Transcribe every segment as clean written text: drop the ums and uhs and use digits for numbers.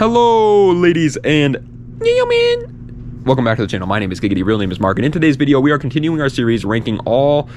Hello, ladies and gentlemen. Welcome back to the channel. My name is Giggity, real name is Mark, and in today's video, we are continuing our series ranking all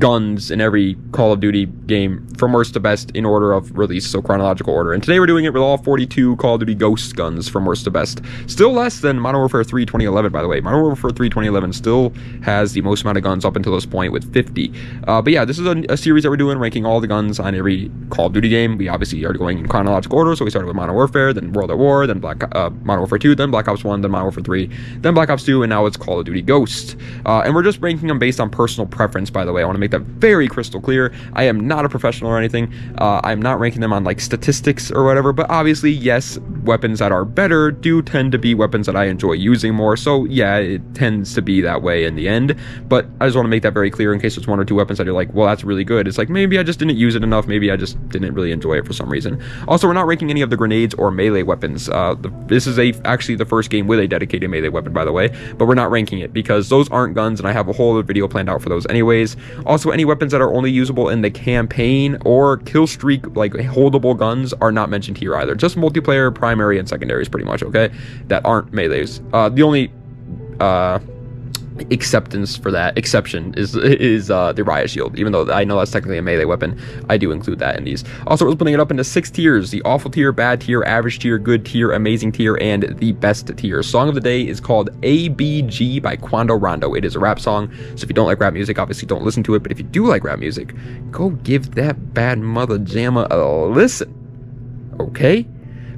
guns in every Call of Duty game from worst to best in order of release, so chronological order. And today we're doing it with all 42 Call of Duty Ghost guns from worst to best. Still less than Modern Warfare 3 2011, by the way. Modern Warfare 3 2011 still has the most amount of guns up until this point with 50. But yeah, this is a series that we're doing, ranking all the guns on every Call of Duty game. We obviously are going in chronological order, so we started with Modern Warfare, then World at War, then Modern Warfare 2, then Black Ops 1, then Modern Warfare 3, then Black Ops 2, and now it's Call of Duty Ghost. And we're just ranking them based on personal preference, by the way. I want to make that very crystal clear. I am not a professional or anything. I'm not ranking them on like statistics or whatever, but obviously, yes, weapons that are better do tend to be weapons that I enjoy using more. So yeah, it tends to be that way in the end. But I just want to make that very clear in case there's one or two weapons that you're like, well, that's really good. It's like, maybe I just didn't use it enough. Maybe I just didn't really enjoy it for some reason. Also, we're not ranking any of the grenades or melee weapons. This is actually the first game with a dedicated melee weapon, by the way, but we're not ranking it because those aren't guns, and I have a whole other video planned out for those anyways. Also, any weapons that are only usable in the campaign or kill streak, like holdable guns, are not mentioned here either. Just multiplayer, primary, and secondaries, pretty much, okay? That aren't melees. The only exception is the riot shield. Even though I know that's technically a melee weapon, I do include that in these. Also, we're splitting it up into 6 tiers: the awful tier, bad tier, average tier, good tier, amazing tier, and the best tier. Song of the day is called ABG by Quando Rondo. It is a rap song, so if you don't like rap music, obviously don't listen to it, but if you do like rap music, go give that bad mother jamma a listen, okay?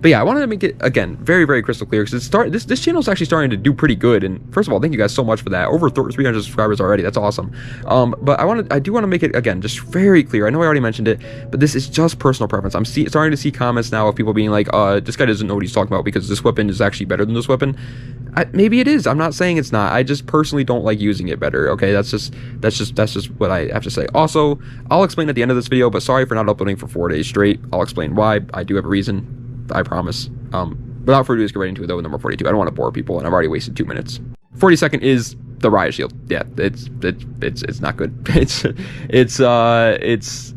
But yeah, I wanted to make it, again, very, very crystal clear, because this channel is actually starting to do pretty good. And first of all, thank you guys so much for that. Over 300 subscribers already. That's awesome. But I do want to make it, again, just very clear. I know I already mentioned it, but this is just personal preference. I'm starting to see comments now of people being like, this guy doesn't know what he's talking about because this weapon is actually better than this weapon. Maybe it is. I'm not saying it's not. I just personally don't like using it better. Okay, that's just what I have to say. Also, I'll explain at the end of this video, but sorry for not uploading for 4 days straight. I'll explain why. I do have a reason, I promise. Without further ado, let's get right into it though with number 42. I don't want to bore people, and I've already wasted 2 minutes. 42nd is the riot shield. Yeah, it's not good. It's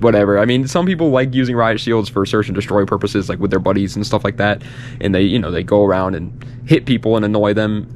whatever. I mean, some people like using riot shields for search and destroy purposes, like with their buddies and stuff like that, and they go around and hit people and annoy them.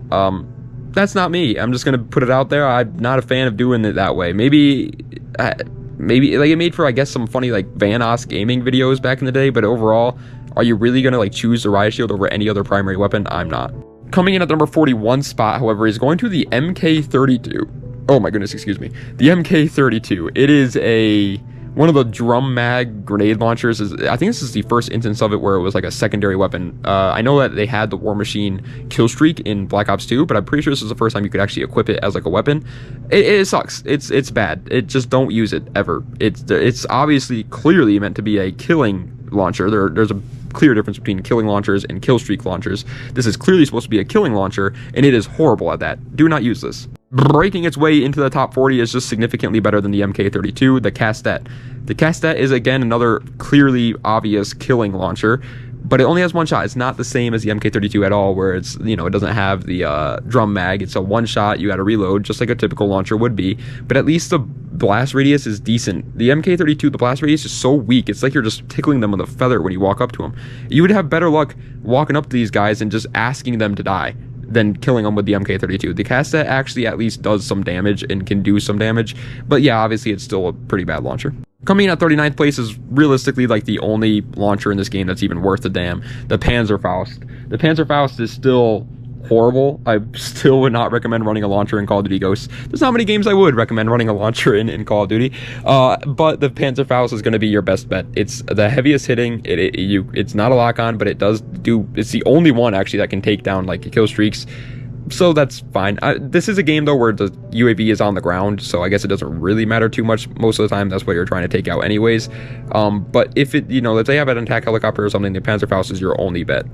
That's not me. I'm just gonna put it out there. I'm not a fan of doing it that way. Maybe like it made for, I guess, some funny like Vanoss gaming videos back in the day, but overall, are you really gonna like choose the riot shield over any other primary weapon? I'm not. Coming in at the number 41 spot, however, is going to the MK32. Oh my goodness, excuse me. The MK32. It is one of the drum mag grenade launchers. I think this is the first instance of it where it was like a secondary weapon. I know that they had the War Machine kill streak in Black Ops 2, but I'm pretty sure this is the first time you could actually equip it as like a weapon. It sucks. It's bad. Just don't use it ever. It's obviously clearly meant to be a killing launcher. There's a clear difference between killing launchers and kill streak launchers. This is clearly supposed to be a killing launcher, and it is horrible at that. Do not use this. Breaking its way into the top 40 is just significantly better than the MK32, the Castet. The Castet is, again, another clearly obvious killing launcher, but it only has one shot. It's not the same as the MK32 at all, where it's, it doesn't have the drum mag. It's a one shot. You got to reload, just like a typical launcher would be, but at least the blast radius is decent. The MK32, the blast radius is so weak. It's like you're just tickling them with a feather when you walk up to them. You would have better luck walking up to these guys and just asking them to die than killing them with the MK32. The Castet actually at least does some damage and can do some damage, but yeah, obviously it's still a pretty bad launcher. Coming in at 39th place is realistically like the only launcher in this game that's even worth a damn, the Panzerfaust. The Panzerfaust is still horrible. I still would not recommend running a launcher in Call of Duty Ghosts. There's not many games I would recommend running a launcher in Call of Duty, but the Panzerfaust is going to be your best bet. It's the heaviest hitting. It's not a lock-on, but it's the only one actually that can take down like kill streaks, so that's fine. This is a game though where the UAV is on the ground, so I guess it doesn't really matter too much most of the time. That's what you're trying to take out anyways. But if it, let's say you have an attack helicopter or something, the Panzerfaust is your only bet.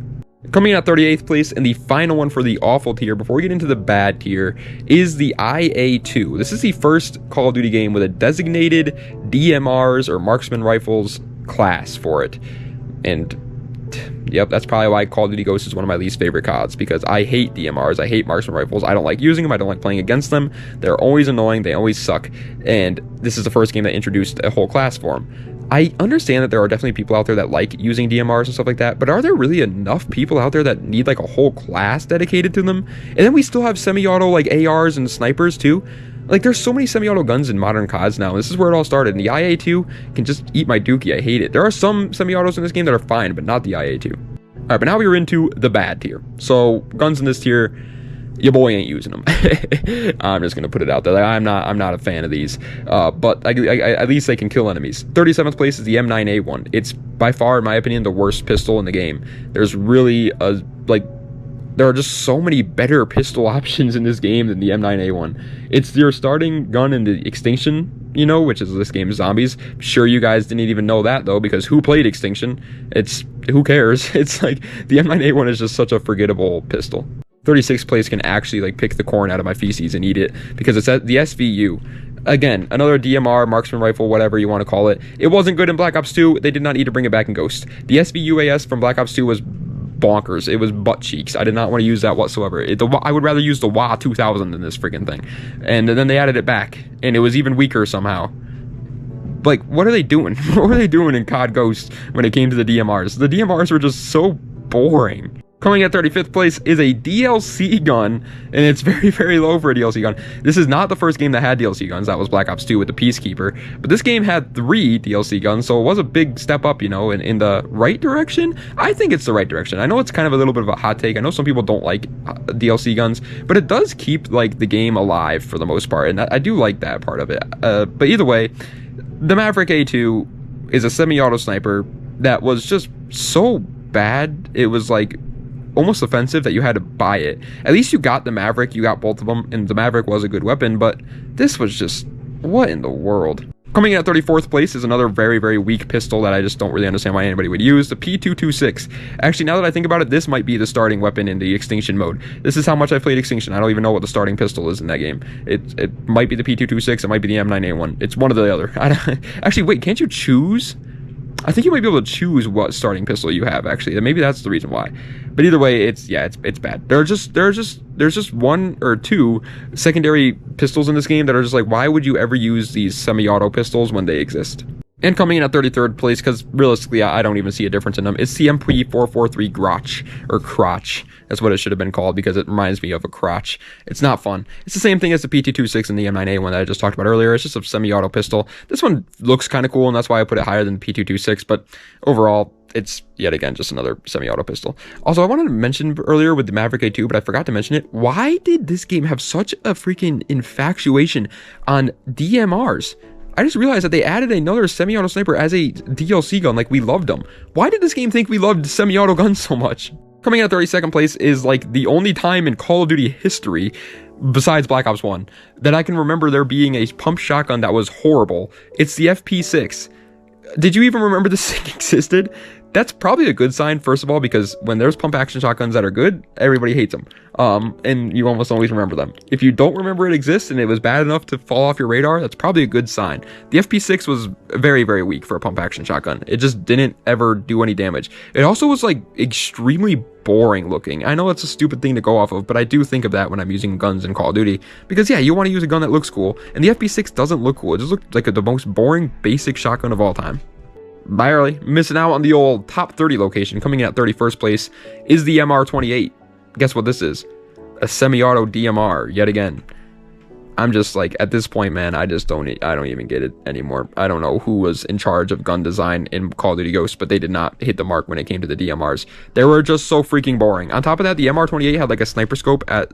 Coming in at 38th place, and the final one for the awful tier before we get into the bad tier, is the IA-2. This is the first Call of Duty game with a designated DMRs or marksman rifles class for it. And yep, that's probably why Call of Duty Ghosts is one of my least favorite CODs, because I hate DMRs, I hate marksman rifles, I don't like using them, I don't like playing against them, they're always annoying, they always suck, and this is the first game that introduced a whole class for them. I understand that there are definitely people out there that like using DMRs and stuff like that, but are there really enough people out there that need like a whole class dedicated to them? And then we still have semi-auto like ARs and snipers too. Like, there's so many semi-auto guns in modern CODs now. This is where it all started. And the IA-2 can just eat my dookie. I hate it. There are some semi-autos in this game that are fine, but not the IA-2. All right, but now we're into the bad tier. So, guns in this tier, your boy ain't using them. I'm just gonna put it out there. Like, I'm not a fan of these. But at least they can kill enemies. 37th place is the M9A1. It's by far, in my opinion, the worst pistol in the game. There's really there are just so many better pistol options in this game than the M9A1. It's your starting gun in the Extinction, you know, which is this game's zombies. I'm sure you guys didn't even know that, though, because who played Extinction? Who cares? It's like, the M9A1 is just such a forgettable pistol. 36th place can actually, like, pick the corn out of my feces and eat it, because it's at the SVU. Again, another DMR, marksman rifle, whatever you want to call it. It wasn't good in Black Ops 2. They did not need to bring it back in Ghost. The SVUAS from Black Ops 2 was bonkers. It was butt cheeks. I did not want to use that whatsoever. I would rather use the WA 2000 than this freaking thing. And then they added it back, and it was even weaker somehow. Like, what are they doing? What were they doing in COD Ghost when it came to the DMRs? The DMRs were just so boring. Coming at 35th place is a DLC gun, and it's very, very low for a DLC gun. This is not the first game that had DLC guns. That was Black Ops 2 with the Peacekeeper. But this game had 3 DLC guns, so it was a big step up, you know, in the right direction. I think it's the right direction. I know it's kind of a little bit of a hot take. I know some people don't like DLC guns, but it does keep, like, the game alive for the most part, and I do like that part of it. But either way, the Maverick A2 is a semi-auto sniper that was just so bad. It was, like, almost offensive that you had to buy it. At least you got the Maverick, you got both of them, and the Maverick was a good weapon, but this was just, what in the world? Coming in at 34th place is another very, very weak pistol that I just don't really understand why anybody would use, the P226. Actually, now that I think about it, this might be the starting weapon in the Extinction mode. This is how much I played Extinction. I don't even know what the starting pistol is in that game. It might be the P226, it might be the M9A1. It's one or the other. Actually, wait, can't you choose? I think you might be able to choose what starting pistol you have, actually. Maybe that's the reason why. But either way, it's bad. There's just 1 or 2 secondary pistols in this game that are just like, why would you ever use these semi-auto pistols when they exist? And coming in at 33rd place, because realistically, I don't even see a difference in them, it's the MP443 Grotch, or Crotch. That's what it should have been called, because it reminds me of a crotch. It's not fun. It's the same thing as the P226 and the M9A1 that I just talked about earlier. It's just a semi-auto pistol. This one looks kind of cool, and that's why I put it higher than the P226, but overall, it's, yet again, just another semi-auto pistol. Also, I wanted to mention earlier with the Maverick A2, but I forgot to mention it. Why did this game have such a freaking infatuation on DMRs? I just realized that they added another semi-auto sniper as a DLC gun, like we loved them. Why did this game think we loved semi-auto guns so much? Coming in at 32nd place is like the only time in Call of Duty history, besides Black Ops 1, that I can remember there being a pump shotgun that was horrible. It's the FP6. Did you even remember this thing existed? That's probably a good sign, first of all, because when there's pump action shotguns that are good, everybody hates them. And you almost always remember them. If you don't remember it exists and it was bad enough to fall off your radar, that's probably a good sign. The FP6 was very, very weak for a pump action shotgun. It just didn't ever do any damage. It also was like extremely boring looking. I know it's a stupid thing to go off of, but I do think of that when I'm using guns in Call of Duty. Because yeah, you want to use a gun that looks cool, and the FP6 doesn't look cool. It just looked like the most boring basic shotgun of all time. Bye early. Missing out on the old top 30 location. Coming in at 31st place is the MR28. Guess what this is? A semi-auto DMR yet again. I'm just like, at this point, man, I don't even get it anymore. I don't know who was in charge of gun design in Call of Duty Ghosts, but they did not hit the mark when it came to the DMRs. They were just so freaking boring. On top of that, the MR28 had like a sniper scope at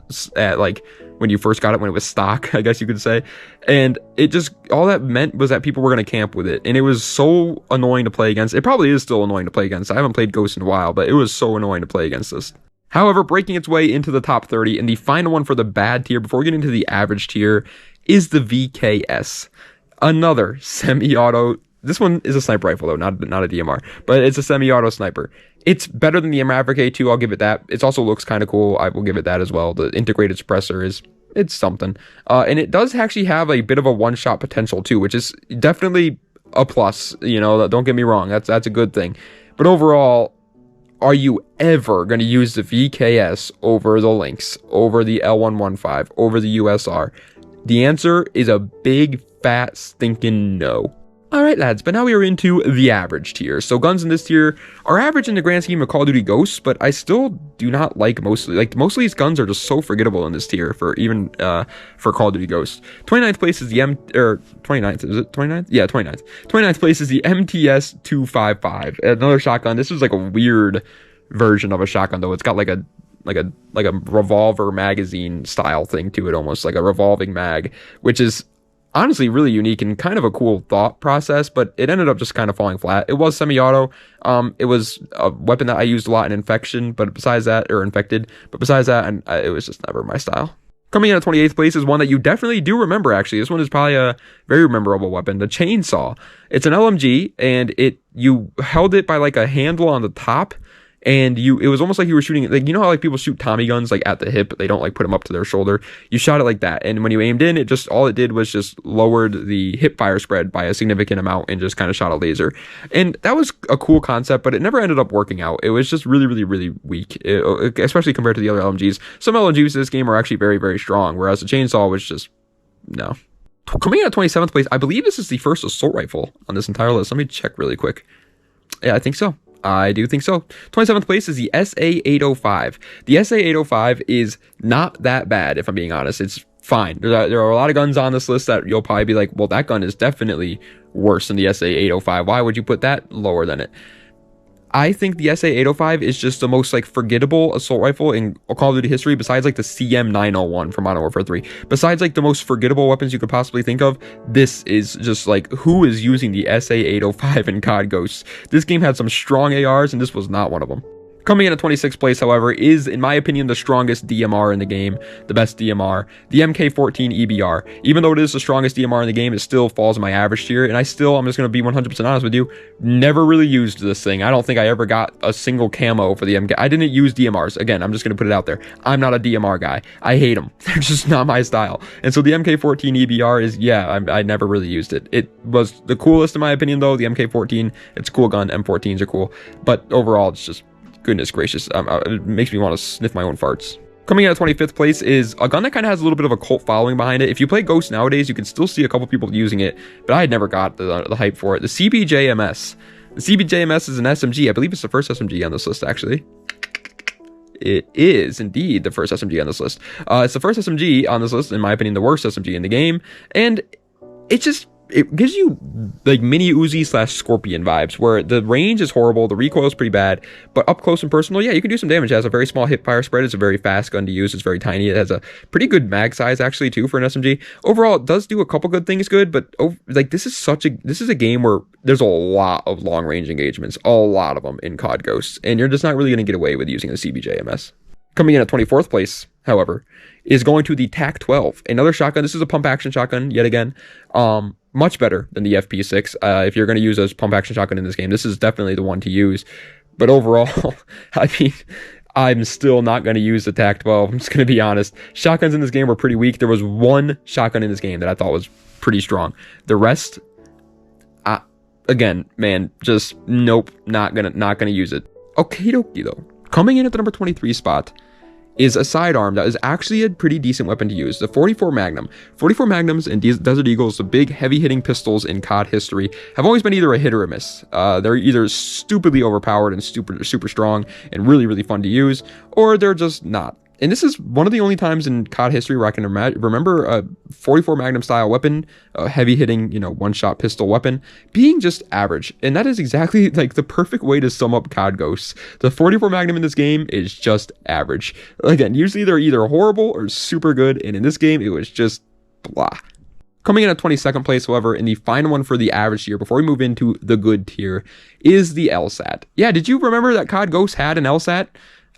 like when you first got it, when it was stock, I guess you could say. And it just, all that meant was that people were going to camp with it. And it was so annoying to play against. It probably is still annoying to play against. I haven't played Ghosts in a while, but it was so annoying to play against this. However, breaking its way into the top 30, and the final one for the bad tier, before we get into the average tier, is the VKS. Another semi-auto. This one is a sniper rifle, though, not a DMR, but it's a semi-auto sniper. It's better than the Maverick A2, I'll give it that. It also looks kind of cool, I will give it that as well. The integrated suppressor it's something. And it does actually have a bit of a one-shot potential, too, which is definitely a plus, you know, don't get me wrong, that's a good thing. But overall, are you ever going to use the VKS over the Lynx, over the L115, over the USR? The answer is a big, fat, stinking no. Alright lads, but now we are into the average tier. So guns in this tier are average in the grand scheme of Call of Duty Ghosts, but I still do not like most of these guns are just so forgettable in this tier for even for Call of Duty Ghosts. 29th place is the 29th, is it 29th? Yeah, 29th. 29th place is the MTS 255. Another shotgun. This is like a weird version of a shotgun though. It's got like a revolver magazine style thing to it, almost like a revolving mag, which is honestly really unique and kind of a cool thought process, but it ended up just kind of falling flat. It was semi-auto. It was a weapon that I used a lot in Infection, but besides that, or Infected, but besides that, it was just never my style. Coming in at 28th place is one that you definitely do remember, actually. This one is probably a very memorable weapon, the chainsaw. It's an LMG, and you held it by like a handle on the top, and it was almost like you were shooting, like, you know how like people shoot Tommy guns like at the hip, but they don't like put them up to their shoulder. You shot it like that, and when you aimed in, all it did was just lowered the hip fire spread by a significant amount and just kind of shot a laser. And that was a cool concept, but it never ended up working out. It was just really, really, really weak, especially compared to the other LMGs. Some LMGs in this game are actually very, very strong, whereas the chainsaw was just no. Coming in at 27th place, I believe this is the first assault rifle on this entire list. Let me check really quick. Yeah, I think so. I do think so. 27th place is the SA-805. The SA-805 is not that bad, if I'm being honest. It's fine. There are a lot of guns on this list that you'll probably be like, well, that gun is definitely worse than the SA-805. Why would you put that lower than it? I think the SA-805 is just the most like forgettable assault rifle in Call of Duty history, besides like the CM901 from Modern Warfare 3. Besides like the most forgettable weapons you could possibly think of, this is just like, who is using the SA-805 in COD Ghosts? This game had some strong ARs, and this was not one of them. Coming in at 26th place, however, is, in my opinion, the strongest DMR in the game, the best DMR, the MK14 EBR. Even though it is the strongest DMR in the game, it still falls in my average tier, and I'm just going to be 100% honest with you, never really used this thing. I don't think I ever got a single camo for the MK. I didn't use DMRs. Again, I'm just going to put it out there. I'm not a DMR guy. I hate them. They're just not my style. And so the MK14 EBR is, yeah, I never really used it. It was the coolest in my opinion, though. The MK14, it's a cool gun. M14s are cool. But overall, it's just, goodness gracious, it makes me want to sniff my own farts. Coming in at 25th place is a gun that kind of has a little bit of a cult following behind it. If you play Ghost nowadays, you can still see a couple people using it, but I had never got the hype for it. The CBJMS. The CBJMS is an SMG. I believe it's the first SMG on this list, actually. It is indeed the first SMG on this list. It's the first SMG on this list, in my opinion, the worst SMG in the game, and it gives you like mini Uzi / Scorpion vibes, where the range is horrible, the recoil is pretty bad, but up close and personal, yeah, you can do some damage. It has a very small hip fire spread. It's a very fast gun to use. It's very tiny. It has a pretty good mag size actually too for an SMG. Overall, it does do a couple good things good, but like this is a game where there's a lot of long range engagements, a lot of them in COD Ghosts, and you're just not really going to get away with using the CBJMS. Coming in at 24th place, however, is going to the TAC-12, another shotgun. This is a pump action shotgun yet again. Much better than the FP6. If you're going to use a pump action shotgun in this game, this is definitely the one to use. But overall, I mean, I'm still not going to use the TAC-12. I'm just going to be honest. Shotguns in this game were pretty weak. There was one shotgun in this game that I thought was pretty strong. The rest, again, man, just nope, not gonna use it. Okie dokie though. Coming in at the number 23 spot is a sidearm that is actually a pretty decent weapon to use, the 44 Magnum. 44 Magnums and Desert Eagles, the big heavy-hitting pistols in COD history, have always been either a hit or a miss. They're either stupidly overpowered and super strong and really, really fun to use, or they're just not. And this is one of the only times in COD history where I can remember a 44 Magnum style weapon, a heavy hitting, one-shot pistol weapon, being just average. And that is exactly like the perfect way to sum up COD Ghosts. The 44 Magnum in this game is just average. Again, usually they're either horrible or super good, and in this game it was just blah. Coming in at 22nd place, however, in the final one for the average tier, before we move into the good tier, is the LSAT. Yeah, did you remember that COD Ghosts had an LSAT?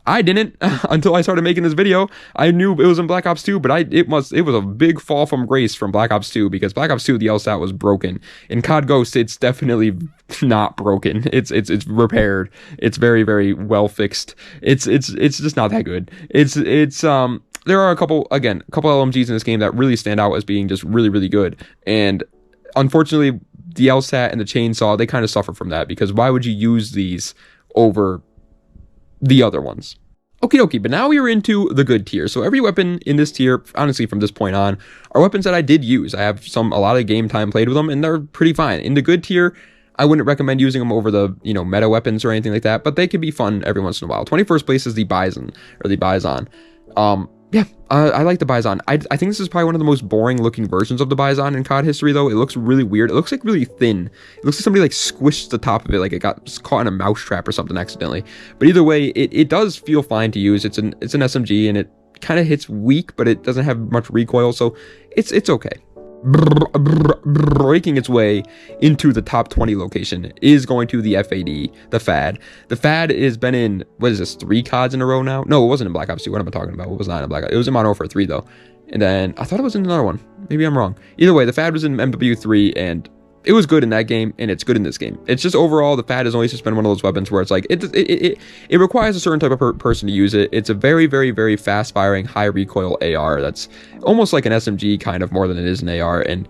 I didn't until I started making this video. I knew it was in Black Ops 2, but it was a big fall from grace from Black Ops 2, because Black Ops 2 the LSAT was broken. In COD Ghosts, it's definitely not broken. It's repaired. It's very, very well fixed. It's just not that good. There are a couple LMGs in this game that really stand out as being just really, really good, and unfortunately the LSAT and the chainsaw, they kind of suffer from that, because why would you use these over the other ones? Okie dokie, but now we are into the good tier. So every weapon in this tier, honestly, from this point on, are weapons that I did use. I have a lot of game time played with them, and they're pretty fine. In the good tier, I wouldn't recommend using them over the, meta weapons or anything like that, but they can be fun every once in a while. 21st place is the Bison, or the Bison. Yeah, I like the Bison. I think this is probably one of the most boring looking versions of the Bison in COD history, though. It looks really weird. It looks like really thin. It looks like somebody like squished the top of it, like it got caught in a mouse trap or something accidentally. But either way, it does feel fine to use. It's an SMG, and it kind of hits weak, but it doesn't have much recoil, so it's okay. Breaking its way into the top 20 location is going to the FAD, the FAD. The FAD has been in, what is this, 3 CODs in a row now? No, it wasn't in Black Ops 2. What am I talking about? What was not in Black Ops? It was in Modern Warfare 3, though. And then, I thought it was in another one. Maybe I'm wrong. Either way, the FAD was in MW3, and it was good in that game, and it's good in this game. It's just overall, the FAD has always just been one of those weapons where it's like, it requires a certain type of person to use it. It's a very, very, very fast-firing, high-recoil AR that's almost like an SMG kind of more than it is an AR, and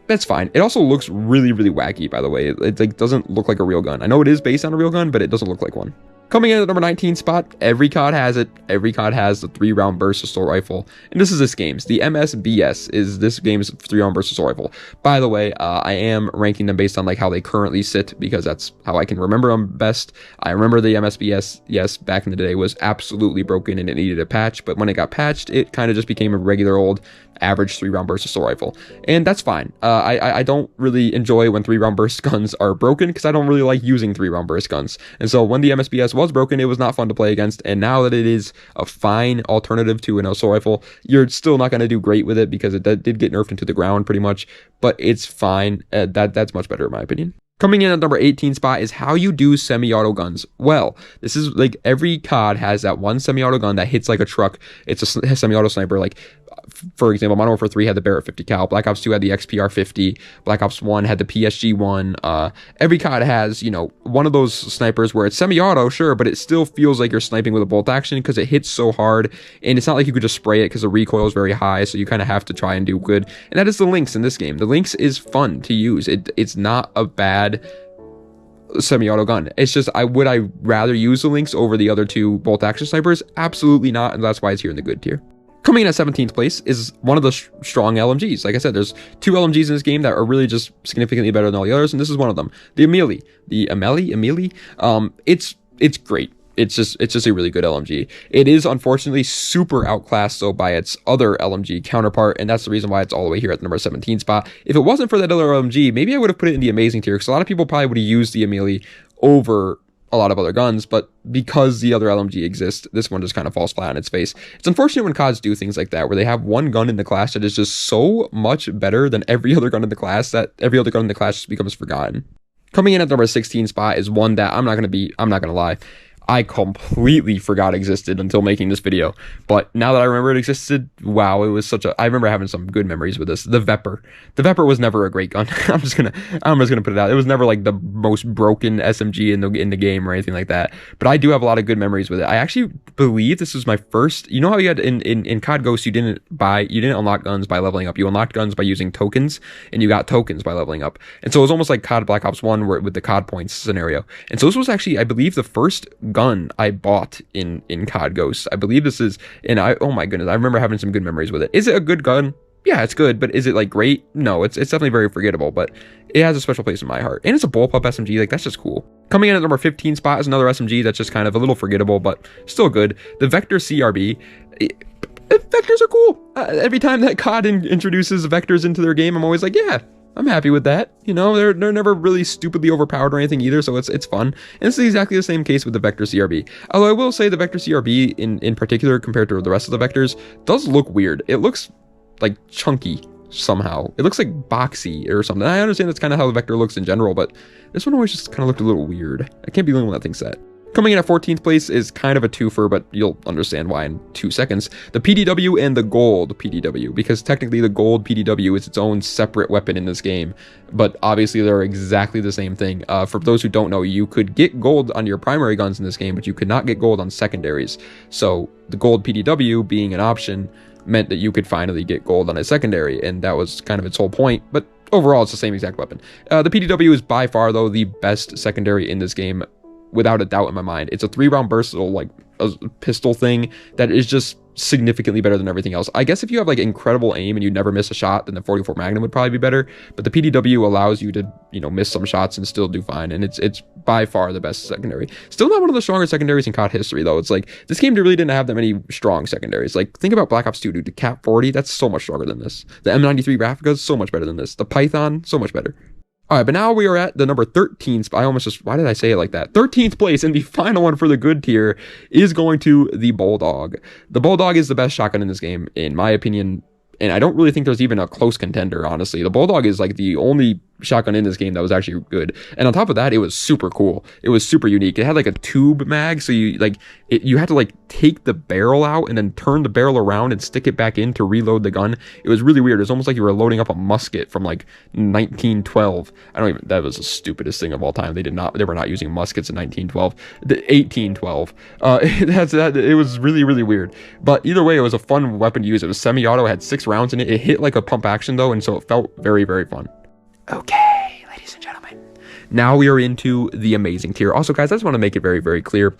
that's fine. It also looks really, really wacky, by the way. It like doesn't look like a real gun. I know it is based on a real gun, but it doesn't look like one. Coming in at the number 19 spot, every COD has it. Every COD has the 3-round burst assault rifle. And this is this game's. The MSBS is this game's 3-round burst assault rifle. By the way, I am ranking them based on like how they currently sit, because that's how I can remember them best. I remember the MSBS, yes, back in the day was absolutely broken and it needed a patch. But when it got patched, it kind of just became a regular old average 3-round burst assault rifle. And that's fine. I don't really enjoy when 3-round burst guns are broken, because I don't really like using 3-round burst guns. And so when the MSBS was broken, it was not fun to play against, and now that it is a fine alternative to an assault rifle, you're still not going to do great with it, because it did get nerfed into the ground pretty much, but it's fine. That's much better in my opinion. Coming in at number 18 spot is how you do semi-auto guns. Well, this is like every COD has that one semi-auto gun that hits like a truck. It's a semi-auto sniper. Like, for example, Modern Warfare 3 had the Barrett 50 cal. Black Ops 2 had the XPR 50. Black Ops 1 had the PSG 1. Every COD has, one of those snipers where it's semi-auto, sure, but it still feels like you're sniping with a bolt action because it hits so hard. And it's not like you could just spray it because the recoil is very high, so you kind of have to try and do good. And that is the Lynx in this game. The Lynx is fun to use. It's not a bad semi-auto gun. It's just, would I rather use the Lynx over the other 2 bolt action snipers? Absolutely not, and that's why it's here in the good tier. Coming in at 17th place is one of the strong LMGs. Like I said, there's 2 LMGs in this game that are really just significantly better than all the others, and this is one of them. The Amelie. It's great. It's just a really good LMG. It is unfortunately super outclassed though by its other LMG counterpart, and that's the reason why it's all the way here at the number 17 spot. If it wasn't for that other LMG, maybe I would have put it in the amazing tier, because a lot of people probably would have used the Amelie over a lot of other guns, but because the other LMG exists, this one just kind of falls flat on its face. It's unfortunate when CODs do things like that, where they have one gun in the class that is just so much better than every other gun in the class that every other gun in the class just becomes forgotten. Coming in at the number 16 spot is one that I'm not gonna lie, I completely forgot existed until making this video. But now that I remember it existed, wow, it was I remember having some good memories with this. The Vepr. The Vepr was never a great gun. I'm just gonna put it out. It was never like the most broken SMG in the game or anything like that. But I do have a lot of good memories with it. I actually believe this was my first, how you had in COD Ghost, you didn't unlock guns by leveling up. You unlocked guns by using tokens, and you got tokens by leveling up. And so it was almost like COD Black Ops 1 with the COD points scenario. And so this was actually, I believe, the first gun I bought in COD Ghosts. I believe this is, oh my goodness, I remember having some good memories with it. Is it a good gun? Yeah, it's good, but is it like great? No, it's definitely very forgettable, but it has a special place in my heart. And it's a bullpup SMG, like that's just cool. Coming in at number 15 spot is another SMG that's just kind of a little forgettable, but still good. The Vector CRB. Vectors are cool. Every time that COD introduces Vectors into their game, I'm always like, yeah, I'm happy with that. They're never really stupidly overpowered or anything either, so it's fun. And this is exactly the same case with the Vector CRB. Although I will say the Vector CRB in particular, compared to the rest of the Vectors, does look weird. It looks like chunky somehow. It looks like boxy or something. I understand that's kind of how the Vector looks in general, but this one always just kind of looked a little weird. I can't be the only one that thinks that. Coming in at 14th place is kind of a twofer, but you'll understand why in 2 seconds. The PDW and the gold PDW, because technically the gold PDW is its own separate weapon in this game, but obviously they're exactly the same thing. For those who don't know, you could get gold on your primary guns in this game, but you could not get gold on secondaries. So the gold PDW being an option meant that you could finally get gold on a secondary, and that was kind of its whole point, but overall it's the same exact weapon. The PDW is by far though the best secondary in this game, without a doubt in my mind. It's a 3-round burst a pistol thing that is just significantly better than everything else. I guess if you have like incredible aim and you never miss a shot, then the 44 Magnum would probably be better, but the PDW allows you to, you know, miss some shots and still do fine, and it's by far the best secondary. Still not one of the stronger secondaries in COD history though. It's like this game really didn't have that many strong secondaries. Like think about Black Ops 2, dude. The Cap 40, that's so much stronger than this. The M93 Raffica is so much better than this. The Python, so much better. All right, but now we are at the number 13 spot. I almost just, why did I say it like that? 13th place, and the final one for the good tier is going to the Bulldog. The Bulldog is the best shotgun in this game, in my opinion, and I don't really think there's even a close contender, honestly. The Bulldog is like the only shotgun in this game that was actually good, and on top of that, it was super cool. It was super unique. It had like a tube mag, so you like you had to like take the barrel out and then turn the barrel around and stick it back in to reload the gun. It was really weird. It was almost like you were loading up a musket from like 1912. That was the stupidest thing of all time. They were not using muskets in 1912. 1812. It was really, really weird. But either way, it was a fun weapon to use. It was semi-auto. It had 6 rounds in it. It hit like a pump action though, and so it felt very, very fun. Okay, ladies and gentlemen, now we are into the amazing tier. Also, guys, I just want to make it very, very clear.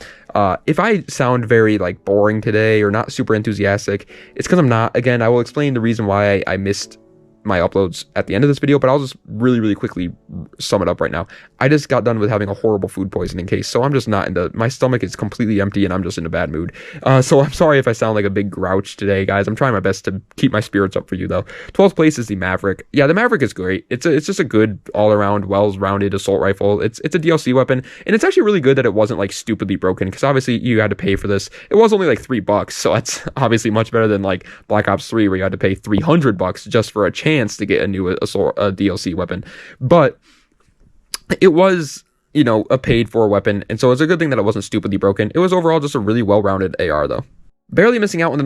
If I sound very like boring today or not super enthusiastic, it's because I'm not. Again, I will explain the reason why I missed my uploads at the end of this video, but I'll just really, really quickly sum it up right now. I just got done with having a horrible food poisoning case, so I'm just not my stomach is completely empty and I'm just in a bad mood. So I'm sorry if I sound like a big grouch today, guys. I'm trying my best to keep my spirits up for you though. 12th place is the Maverick. Yeah, the Maverick is great. It's just a good all-around, well-rounded assault rifle. It's a DLC weapon, and it's actually really good that it wasn't like stupidly broken, because obviously you had to pay for this. It was only like $3, so that's obviously much better than like Black Ops 3 where you had to pay $300 just for a chance to get a new DLC weapon. But it was, you know, a paid for weapon, and so it's a good thing that it wasn't stupidly broken. It was overall just a really well-rounded AR though. Barely missing out on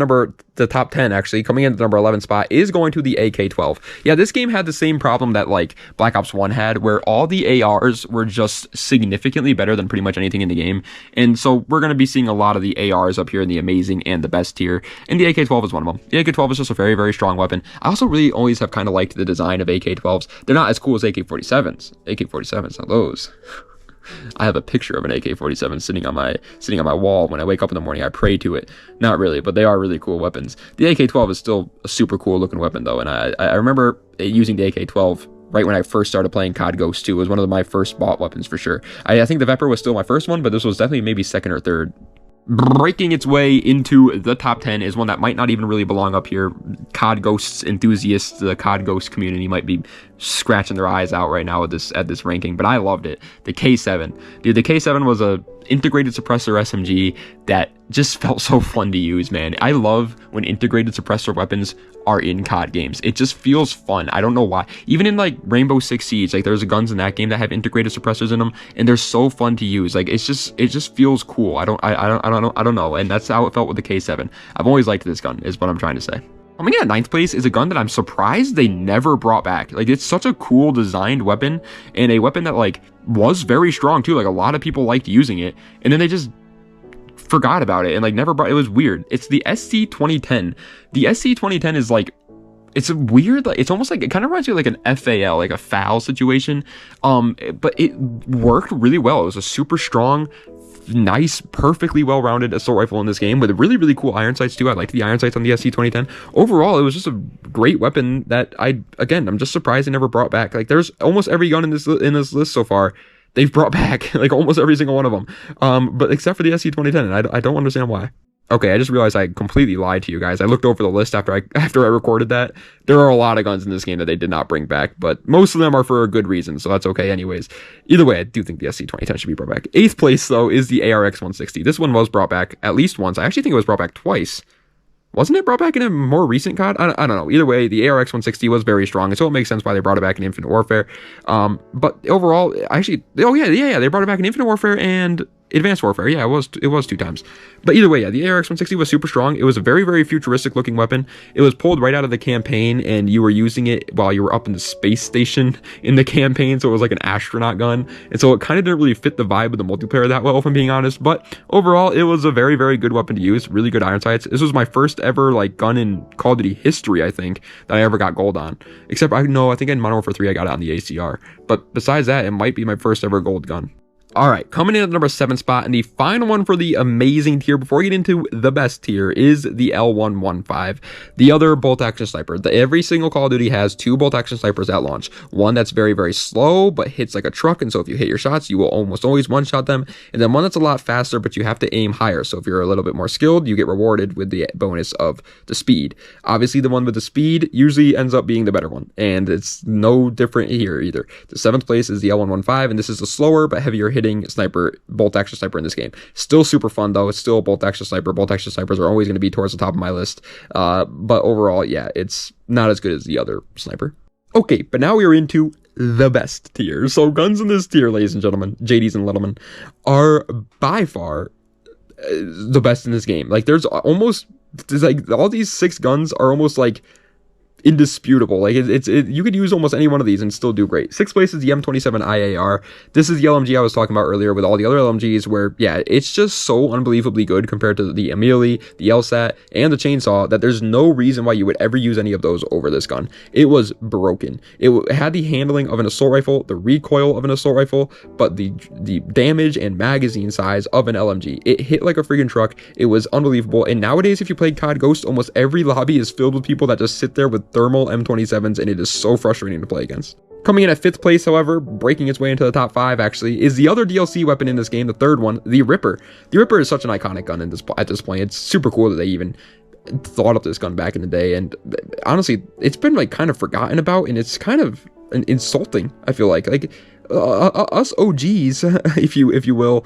the top 10, actually, coming into the number 11 spot is going to the AK-12. Yeah, this game had the same problem that like Black Ops 1 had, where all the ARs were just significantly better than pretty much anything in the game. And so we're going to be seeing a lot of the ARs up here in the amazing and the best tier, and the AK-12 is one of them. The AK-12 is just a very, very strong weapon. I also really always have kind of liked the design of AK-12s. They're not as cool as AK-47s. AK-47s, not those. I have a picture of an AK-47 sitting on my wall. When I wake up in the morning, I pray to it. Not really, but they are really cool weapons. The AK-12 is still a super cool looking weapon though, and I remember using the AK-12 right when I first started playing COD Ghost 2. It was one of my first bought weapons for sure. I think the Vepr was still my first one, but this was definitely maybe second or third. Breaking its way into the top 10 is one that might not even really belong up here. COD Ghosts enthusiasts, the COD Ghost community might be scratching their eyes out right now at this ranking, but I loved it. The K7. Dude, the K7 was a integrated suppressor SMG that just felt so fun to use, man. I love when integrated suppressor weapons are in COD games. It just feels fun. I don't know why. Even in like Rainbow Six Siege, like there's guns in that game that have integrated suppressors in them, and they're so fun to use. Like it just feels cool. I don't know. And that's how it felt with the K7. I've always liked this gun, is what I'm trying to say. Coming in at 9th place is a gun that I'm surprised they never brought back. Like, it's such a cool designed weapon, and a weapon that, like, was very strong, too. Like, a lot of people liked using it, and then they just forgot about it, and, like, never brought... It was weird. It's the SC-2010. The SC-2010 is, like... It's a weird... Like, it's almost like... It kind of reminds you of, like, an FAL, like a FAL situation. But it worked really well. It was a super strong... nice, perfectly well-rounded assault rifle in this game with really, really cool iron sights too. I liked the iron sights on the SC-2010. Overall, it was just a great weapon that I'm just surprised they never brought back. Like, there's almost every gun in this list so far they've brought back, like almost every single one of them. But except for the SC-2010, and I don't understand why. Okay, I just realized I completely lied to you guys. I looked over the list after I recorded that. There are a lot of guns in this game that they did not bring back, but most of them are for a good reason, so that's okay anyways. Either way, I do think the SC-2010 should be brought back. 8th place, though, is the ARX-160. This one was brought back at least once. I actually think it was brought back twice. Wasn't it brought back in a more recent COD? I don't know. Either way, the ARX-160 was very strong, and so it makes sense why they brought it back in Infinite Warfare. But overall, actually... Oh, yeah, they brought it back in Infinite Warfare and... Advanced Warfare, yeah, it was 2 times. But either way, yeah, the ARX-160 was super strong. It was a very, very futuristic looking weapon. It was pulled right out of the campaign, and you were using it while you were up in the space station in the campaign, so it was like an astronaut gun. And so it kind of didn't really fit the vibe of the multiplayer that well, if I'm being honest. But overall, it was a very, very good weapon to use. Really good iron sights. This was my first ever like gun in Call of Duty history, I think, that I ever got gold on. Except I think in Modern Warfare 3 I got it on the ACR. But besides that, it might be my first ever gold gun. All right, coming in at the number 7 spot, and the final one for the amazing tier before we get into the best tier is the L115, the other bolt-action sniper. Every single Call of Duty has 2 bolt-action snipers at launch. One that's very, very slow, but hits like a truck, and so if you hit your shots, you will almost always one-shot them. And then one that's a lot faster, but you have to aim higher. So if you're a little bit more skilled, you get rewarded with the bonus of the speed. Obviously, the one with the speed usually ends up being the better one, and it's no different here either. The 7th place is the L115, and this is the slower but heavier hitting sniper, bolt-action sniper in this game. Still super fun though. It's still a bolt-action sniper. Bolt-action snipers are always going to be towards the top of my list. But overall, yeah, it's not as good as the other sniper. Okay, but now we are into the best tier. So guns in this tier, ladies and gentlemen, JDs and Littlemen, are by far the best in this game. Like there's like all these 6 guns are almost like indisputable. Like you could use almost any one of these and still do great. 6th place is the M27 IAR. This is the LMG I was talking about earlier with all the other LMGs where, yeah, it's just so unbelievably good compared to the Amelie, the LSAT, and the Chainsaw that there's no reason why you would ever use any of those over this gun. It was broken. It had the handling of an assault rifle, the recoil of an assault rifle, but the damage and magazine size of an LMG. It hit like a freaking truck. It was unbelievable. And nowadays, if you play COD Ghost, almost every lobby is filled with people that just sit there with thermal M27s, and it is so frustrating to play against. Coming in at 5th place, however, breaking its way into the top 5 actually, is the other DLC weapon in this game, the 3rd one, the Ripper. The Ripper is such an iconic gun at this point. It's super cool that they even thought of this gun back in the day, and honestly, it's been like kind of forgotten about, and it's kind of insulting, I feel like us OGs, if you will,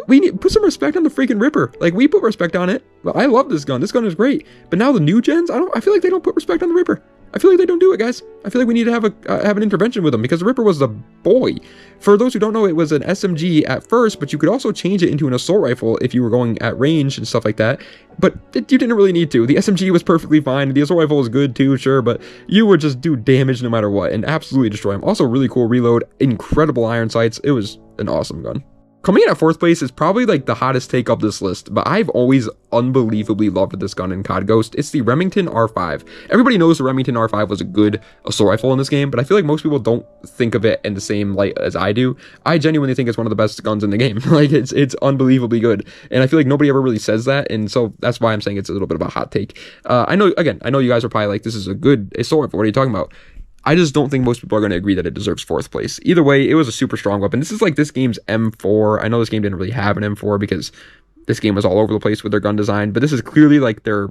we need put some respect on the freaking Ripper. Like, we put respect on it. I love this gun. This gun is great. But now the new gens, I feel like they don't put respect on the Ripper. I feel like they don't do it, guys. I feel like we need to have an intervention with them, because the Ripper was the boy. For those who don't know, it was an SMG at first, but you could also change it into an assault rifle if you were going at range and stuff like that. But you didn't really need to. The SMG was perfectly fine. The assault rifle was good too, sure, but you would just do damage no matter what and absolutely destroy them. Also, really cool reload, incredible iron sights. It was an awesome gun. Coming in at 4th place is probably like the hottest take of this list, but I've always unbelievably loved this gun in COD Ghost. It's the Remington R5. Everybody knows the Remington R5 was a good assault rifle in this game, but I feel like most people don't think of it in the same light as I do. I genuinely think it's one of the best guns in the game. Like, it's unbelievably good, and I feel like nobody ever really says that, and so that's why I'm saying it's a little bit of a hot take. I know you guys are probably like, this is a good assault rifle. What are you talking about? I just don't think most people are going to agree that it deserves 4th place. Either way, it was a super strong weapon. This is like this game's M4. I know this game didn't really have an M4 because this game was all over the place with their gun design, but this is clearly like their,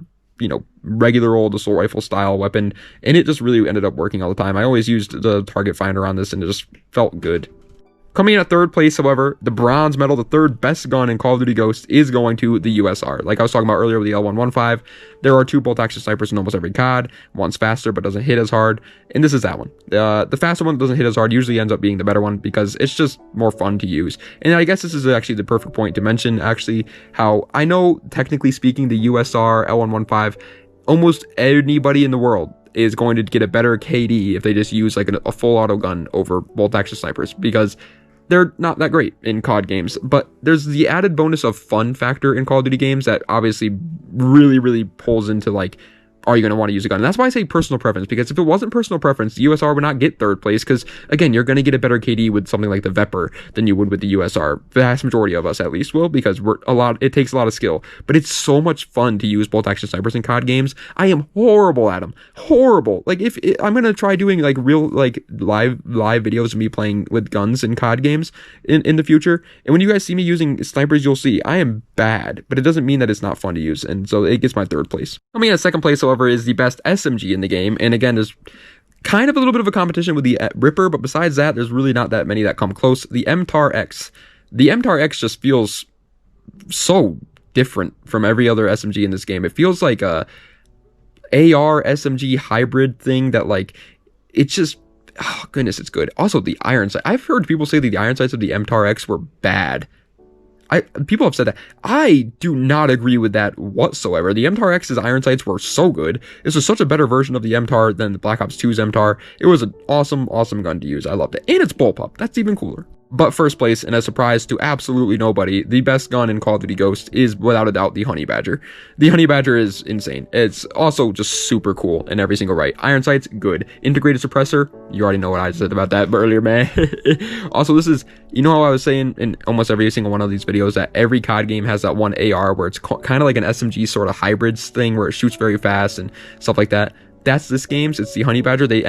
regular old assault rifle style weapon, and it just really ended up working all the time. I always used the target finder on this, and it just felt good. Coming in at 3rd place, however, the bronze medal, the 3rd best gun in Call of Duty Ghost, is going to the USR. Like I was talking about earlier with the L115, there are 2 bolt-action snipers in almost every COD. One's faster but doesn't hit as hard, and this is that one. The faster one that doesn't hit as hard usually ends up being the better one because it's just more fun to use. And I guess this is actually the perfect point to mention, actually, how I know, technically speaking, the USR L115, almost anybody in the world is going to get a better KD if they just use like a full auto gun over bolt-action snipers, because they're not that great in COD games, but there's the added bonus of fun factor in Call of Duty games that obviously really, really pulls into like, are you going to want to use a gun? And that's why I say personal preference, because if it wasn't personal preference, the USR would not get 3rd place, because again, you're going to get a better KD with something like the Vepr than you would with the USR. The vast majority of us at least will, because it takes a lot of skill, but it's so much fun to use bolt action snipers in COD games. I am horrible at them. Horrible. Like, I'm going to try doing like real, like live videos of me playing with guns in COD games in the future. And when you guys see me using snipers, you'll see I am bad, but it doesn't mean that it's not fun to use. And so it gets my 3rd place. Coming in at 2nd place, however, is the best SMG in the game, and again, there's kind of a little bit of a competition with the Ripper, but besides that, there's really not that many that come close. The MTAR-X. The MTAR-X just feels so different from every other SMG in this game. It feels like a AR SMG hybrid thing that, like, it's just, oh goodness, it's good. Also, the iron sight. I've heard people say that the iron sights of the MTAR-X were bad. People have said that. I do not agree with that whatsoever. The MTAR-X's iron sights were so good. This was such a better version of the MTAR than the Black Ops 2's MTAR. It was an awesome, awesome gun to use. I loved it. And it's bullpup. That's even cooler. But first place, and a surprise to absolutely nobody, the best gun in Call of Duty Ghost is without a doubt the Honey Badger. The Honey Badger is insane. It's also just super cool in every single right. Iron sights, good. Integrated suppressor, you already know what I said about that earlier, man. Also, this is, you know how I was saying in almost every single one of these videos that every COD game has that one AR where it's kind of like an SMG sort of hybrids thing where it shoots very fast and stuff like that. That's this game's. It's the Honey Badger. They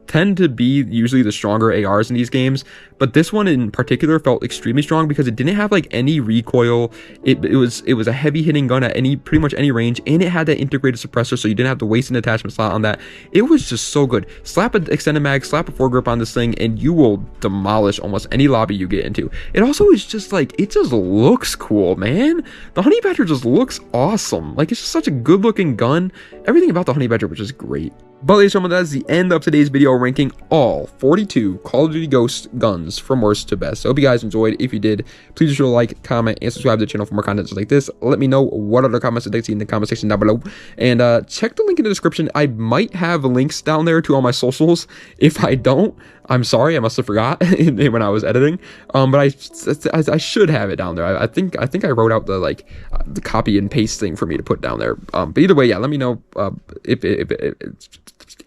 tend to be usually the stronger ARs in these games, but this one in particular felt extremely strong because it didn't have like any recoil. It was a heavy hitting gun at pretty much any range, and it had that integrated suppressor, so you didn't have to waste an attachment slot on that. It was just so good. Slap an extended mag, slap a foregrip on this thing, and you will demolish almost any lobby you get into. It also is just like, it just looks cool, man. The Honey Badger just looks awesome. Like, it's just such a good looking gun. Everything about the Honey Badger was just great. But ladies and gentlemen, that is the end of today's video ranking all 42 Call of Duty Ghost guns from worst to best. I hope you guys enjoyed. If you did, please be sure to like, comment, and subscribe to the channel for more content just like this. Let me know what other comments you'd like to see in the comment section down below. And check the link in the description. I might have links down there to all my socials. If I don't, I'm sorry, I must have forgot when I was editing. But I should have it down there. I think I wrote out the the copy and paste thing for me to put down there. But either way, yeah, let me know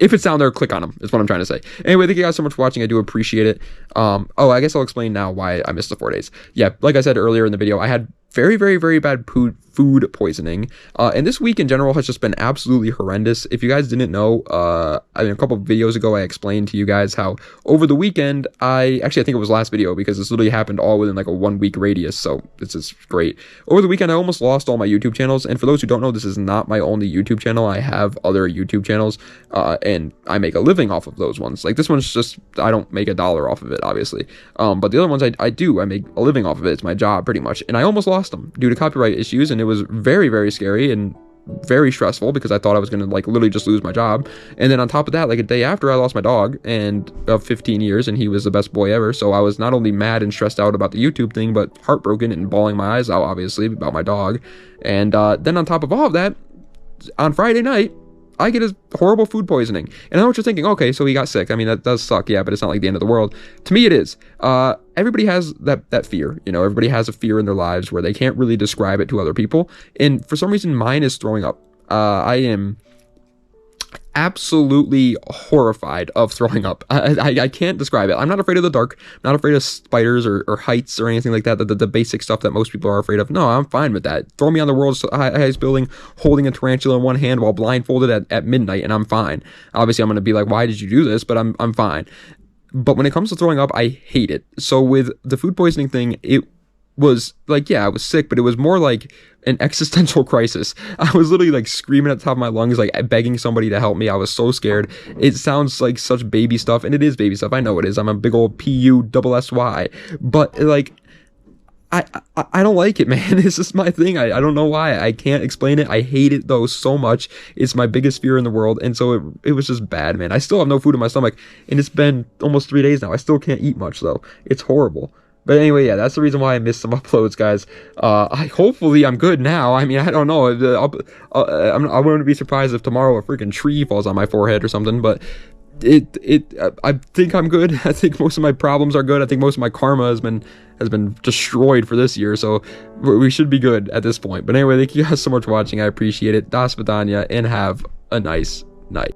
if it's down there. Click on them is what I'm trying to say. Anyway, thank you guys so much for watching. I do appreciate it. Oh, I guess I'll explain now why I missed the 4 days. Yeah, like I said earlier in the video, I had very, very, very bad food poisoning, and this week in general has just been absolutely horrendous. If you guys didn't know, I mean, a couple of videos ago I explained to you guys how over the weekend, I think it was last video, because this literally happened all within like a 1 week radius, so this is great. Over the weekend I almost lost all my YouTube channels, and for those who don't know, this is not my only YouTube channel. I have other YouTube channels, and I make a living off of those ones. Like, this one's just, I don't make $1 off of it, obviously, but the other ones I make a living off of it. It's my job pretty much, and I almost lost them due to copyright issues, and it was very, very scary and very stressful because I thought I was gonna like literally just lose my job. And then on top of that, like a day after, I lost my dog and of 15 years, and he was the best boy ever. So I was not only mad and stressed out about the YouTube thing, but heartbroken and bawling my eyes out, obviously, about my dog. And then on top of all of that, on Friday night, I get a horrible food poisoning. And I know what you're thinking. Okay, so he got sick. I mean, that does suck, yeah, but it's not like the end of the world. To me, it is. Everybody has that fear. You know, everybody has a fear in their lives where they can't really describe it to other people. And for some reason, mine is throwing up. I am absolutely horrified of throwing up. I can't describe it. I'm not afraid of the dark. I'm not afraid of spiders or heights or anything like that. The basic stuff that most people are afraid of. No, I'm fine with that. Throw me on the world's highest building holding a tarantula in one hand while blindfolded at midnight, and I'm fine. Obviously, I'm going to be like, why did you do this? But I'm fine. But when it comes to throwing up, I hate it. So with the food poisoning thing, it was like, yeah, I was sick, but it was more like an existential crisis. I was literally like screaming at the top of my lungs, like begging somebody to help me. I was so scared. It sounds like such baby stuff, and it is baby stuff. I know it is. I'm a big old PUSSY, but like, I don't like it, man. It's just my thing. I don't know why. I can't explain it. I hate it though so much. It's my biggest fear in the world, and so it was just bad, man. I still have no food in my stomach, and it's been almost 3 days now. I still can't eat much though. It's horrible. But anyway, yeah, that's the reason why I missed some uploads, guys. Hopefully I'm good now. I mean, I don't know. I wouldn't be surprised if tomorrow a freaking tree falls on my forehead or something, but I think I'm good. I think most of my problems are good. I think most of my karma has been destroyed for this year, so we should be good at this point. But anyway, thank you guys so much for watching. I appreciate it. Das Vidania, and have a nice night.